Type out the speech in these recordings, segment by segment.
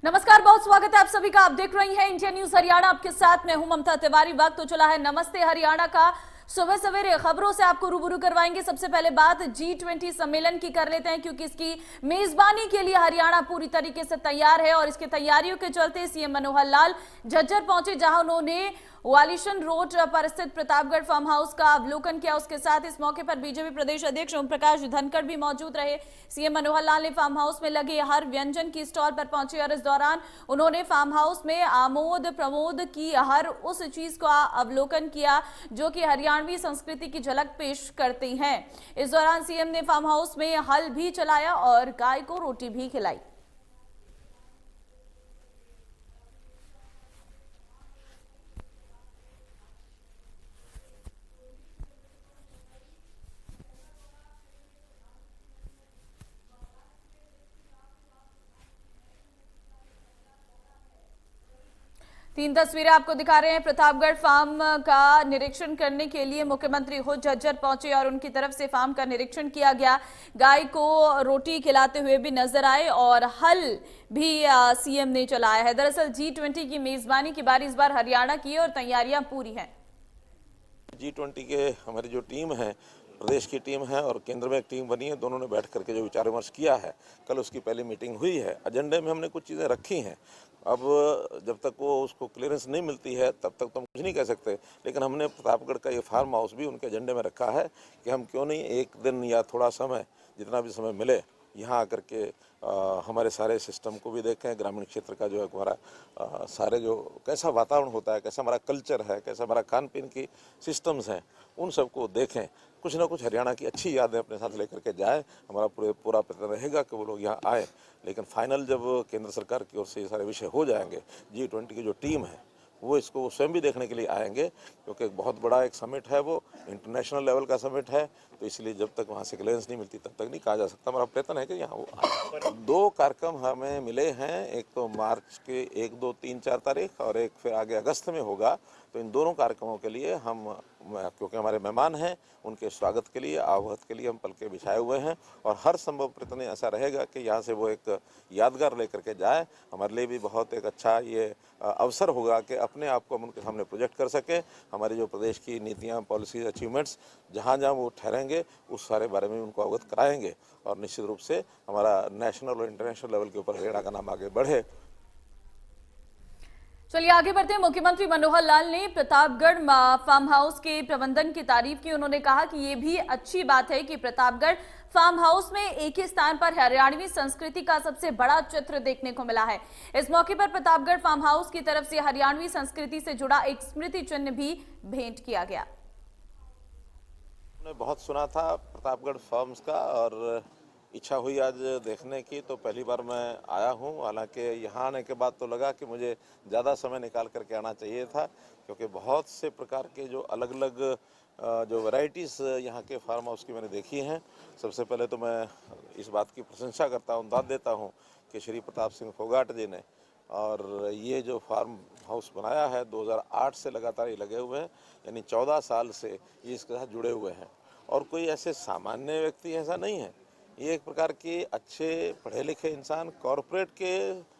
नमस्कार, बहुत स्वागत है आप सभी का। आप देख रही हैं इंडिया न्यूज हरियाणा। आपके साथ मैं हूं ममता तिवारी। वक्त तो चला है नमस्ते हरियाणा का। सुबह सवेरे खबरों से आपको रूबरू करवाएंगे। सबसे पहले बात G20 सम्मेलन की कर लेते हैं, क्योंकि इसकी मेजबानी के लिए हरियाणा पूरी तरीके से तैयार है और इसकी तैयारियों के चलते सीएम मनोहर लाल झज्जर पहुंचे, जहां उन्होंने वालिशन रोड पर स्थित प्रतापगढ़ फार्म हाउस का अवलोकन किया। उसके साथ इस मौके पर बीजेपी प्रदेश अध्यक्ष ओम प्रकाश धनखड़ भी मौजूद रहे। सीएम मनोहर लाल ने फार्म हाउस में लगे हर व्यंजन की स्टॉल पर पहुंचे और इस दौरान उन्होंने फार्म हाउस में आमोद प्रमोद की हर उस चीज का अवलोकन किया जो कि हरियाणवी संस्कृति की झलक पेश करती हैं। इस दौरान सीएम ने फार्म हाउस में हल भी चलाया और गाय को रोटी भी खिलाई। 3 तस्वीरें आपको दिखा रहे हैं। प्रतापगढ़ फार्म का निरीक्षण करने के लिए मुख्यमंत्री खुद झज्जर पहुंचे और उनकी तरफ से फार्म का निरीक्षण किया गया। गाय को रोटी खिलाते हुए भी नजर आए और हल भी सीएम ने चलाया है। दरअसल G20 की मेजबानी की बारी इस बार हरियाणा की और तैयारियां पूरी हैं। G20 के हमारी जो टीम है, प्रदेश की टीम है और केंद्र में एक टीम बनी है, दोनों ने बैठ करके जो विचार विमर्श किया है, कल उसकी पहली मीटिंग हुई है। एजेंडे में हमने कुछ चीज़ें रखी हैं। अब जब तक वो उसको क्लियरेंस नहीं मिलती है तब तक तो हम कुछ नहीं कह सकते, लेकिन हमने प्रतापगढ़ का ये फार्म हाउस भी उनके एजेंडे में रखा है कि हम क्यों नहीं एक दिन या थोड़ा समय, जितना भी समय मिले, यहाँ आकर के हमारे सारे सिस्टम को भी देखें। ग्रामीण क्षेत्र का जो है हमारा सारे जो कैसा वातावरण होता है, कैसा हमारा कल्चर है, कैसा हमारा खान पीन की सिस्टम्स हैं, उन सबको देखें। कुछ ना कुछ हरियाणा की अच्छी यादें अपने साथ लेकर के जाएं। हमारा पूरा प्रयत्न रहेगा कि वो लोग यहाँ आए, लेकिन फाइनल जब केंद्र सरकार की ओर से ये सारे विषय हो जाएंगे, G20 की जो टीम है वो इसको स्वयं भी देखने के लिए आएंगे, क्योंकि एक बहुत बड़ा एक समिट है, वो इंटरनेशनल लेवल का समिट है। तो इसलिए जब तक वहाँ से क्लियरेंस नहीं मिलती तब तक नहीं कहा जा सकता। हमारा प्रयत्न है कि यहाँ वो आए। 2 कार्यक्रम हमें मिले हैं, एक तो मार्च के 1, 2, 3, 4 तारीख और एक फिर आगे अगस्त में होगा। तो इन दोनों कार्यक्रमों के लिए हम, क्योंकि हमारे मेहमान हैं, उनके स्वागत के लिए, आवभगत के लिए हम पलके बिछाए हुए हैं और हर संभव प्रयत्न ऐसा रहेगा कि यहाँ से वो एक यादगार लेकर के जाए। हमारे लिए भी बहुत एक अच्छा ये अवसर होगा कि अपने आप को हम उनके सामने प्रोजेक्ट कर सकें। हमारी जो प्रदेश की नीतियाँ, पॉलिसीज, अचीवमेंट्स जहाँ जहाँ वो ठहरेंगे उस सारे बारे में उनको अवगत कराएंगे और निश्चित रूप से हमारा नेशनल और इंटरनेशनल लेवल के ऊपर हरियाणा का नाम आगे बढ़े। चलिए आगे बढ़ते हैं। मुख्यमंत्री मनोहर लाल ने प्रतापगढ़ फार्म हाउस के प्रबंधन की तारीफ की। उन्होंने कहा कि ये भी अच्छी बात है कि प्रतापगढ़ फार्म हाउस में एक ही स्थान पर हरियाणवी संस्कृति का सबसे बड़ा चित्र देखने को मिला है। इस मौके पर प्रतापगढ़ फार्म हाउस की तरफ से हरियाणवी संस्कृति से जुड़ा एक स्मृति चिन्ह भी भेंट किया गया। हमने बहुत सुना था प्रतापगढ़ फार्म्स का और इच्छा हुई आज देखने की, तो पहली बार मैं आया हूँ। हालांकि यहाँ आने के बाद तो लगा कि मुझे ज़्यादा समय निकाल करके आना चाहिए था, क्योंकि बहुत से प्रकार के जो अलग अलग जो वैरायटीज़ यहाँ के फार्म हाउस की मैंने देखी हैं। सबसे पहले तो मैं इस बात की प्रशंसा करता हूँ, दाद देता हूँ कि श्री प्रताप सिंह फोगाट जी ने और ये जो फार्म हाउस बनाया है 2008 से लगातार ये लगे हुए हैं, यानी 14 साल से ये इसके साथ जुड़े हुए हैं। और कोई ऐसे सामान्य व्यक्ति ऐसा नहीं है, ये एक प्रकार के अच्छे पढ़े लिखे इंसान कॉरपोरेट के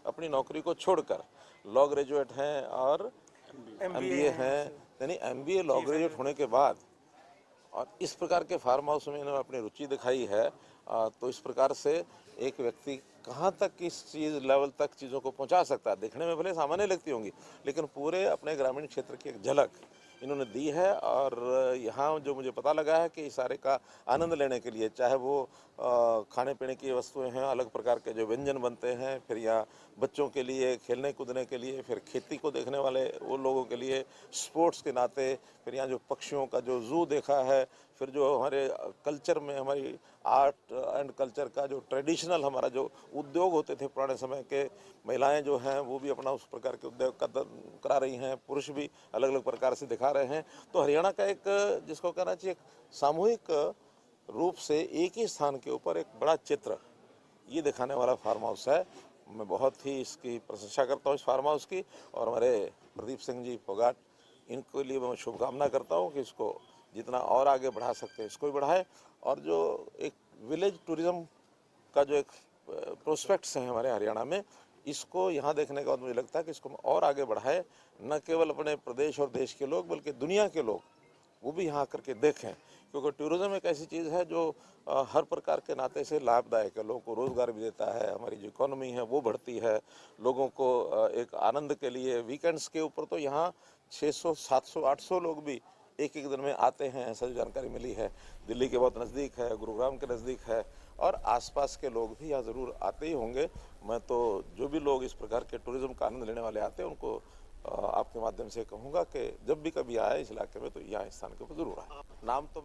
अपनी नौकरी को छोड़कर लॉ ग्रेजुएट हैं और MBA हैं, यानी MBA लॉ ग्रेजुएट होने के बाद और इस प्रकार के फार्म हाउस में इन्होंने अपनी रुचि दिखाई है। तो इस प्रकार से एक व्यक्ति कहाँ तक इस चीज़ लेवल तक चीज़ों को पहुँचा सकता है, देखने में भले सामान्य लगती होंगी, लेकिन पूरे अपने ग्रामीण क्षेत्र की एक झलक इन्होंने दी है। और यहाँ जो मुझे पता लगा है कि इस सारे का आनंद लेने के लिए, चाहे वो खाने पीने की वस्तुएं हैं, अलग प्रकार के जो व्यंजन बनते हैं, फिर यहाँ बच्चों के लिए खेलने कूदने के लिए, फिर खेती को देखने वाले वो लोगों के लिए स्पोर्ट्स के नाते, फिर यहाँ जो पक्षियों का जो जू देखा है, फिर जो हमारे कल्चर में हमारी आर्ट एंड कल्चर का जो ट्रेडिशनल हमारा जो उद्योग होते थे पुराने समय के, महिलाएं जो हैं वो भी अपना उस प्रकार के उद्योग करा रही हैं, पुरुष भी अलग अलग प्रकार से दिखा रहे हैं। तो हरियाणा का एक, जिसको कहना चाहिए, एक सामूहिक रूप से एक ही स्थान के ऊपर एक बड़ा चित्र ये दिखाने वाला फार्म हाउस है। मैं बहुत ही इसकी प्रशंसा करता हूँ इस फार्म हाउस की, और हमारे प्रदीप सिंह जी फोगाट, इनके लिए मैं शुभकामना करता हूँ कि इसको जितना और आगे बढ़ा सकते हैं इसको भी बढ़ाए। और जो एक विलेज टूरिज्म का जो एक प्रोस्पेक्ट्स हैं हमारे हरियाणा में, इसको यहाँ देखने के बाद मुझे लगता है कि इसको और आगे बढ़ाए, न केवल अपने प्रदेश और देश के लोग बल्कि दुनिया के लोग वो भी यहाँ आकर के देखें, क्योंकि टूरिज्म एक ऐसी चीज़ है जो हर प्रकार के नाते से लाभदायक है। लोगों को रोज़गार भी देता है, हमारी जो इकोनॉमी है वो बढ़ती है, लोगों को एक आनंद के लिए वीकेंड्स के ऊपर तो यहाँ 600, 700, 800 लोग भी एक एक दिन में आते हैं, ऐसा जो जानकारी मिली है। दिल्ली के बहुत नज़दीक है, गुरुग्राम के नज़दीक है और आसपास के लोग भी यहाँ ज़रूर आते ही होंगे। मैं तो जो भी लोग इस प्रकार के टूरिज्म का आनंद लेने वाले आते हैं उनको आपके माध्यम से कहूँगा कि जब भी कभी आए इस इलाके में तो यहाँ इस स्थान के ऊपर जरूर आए। नाम तो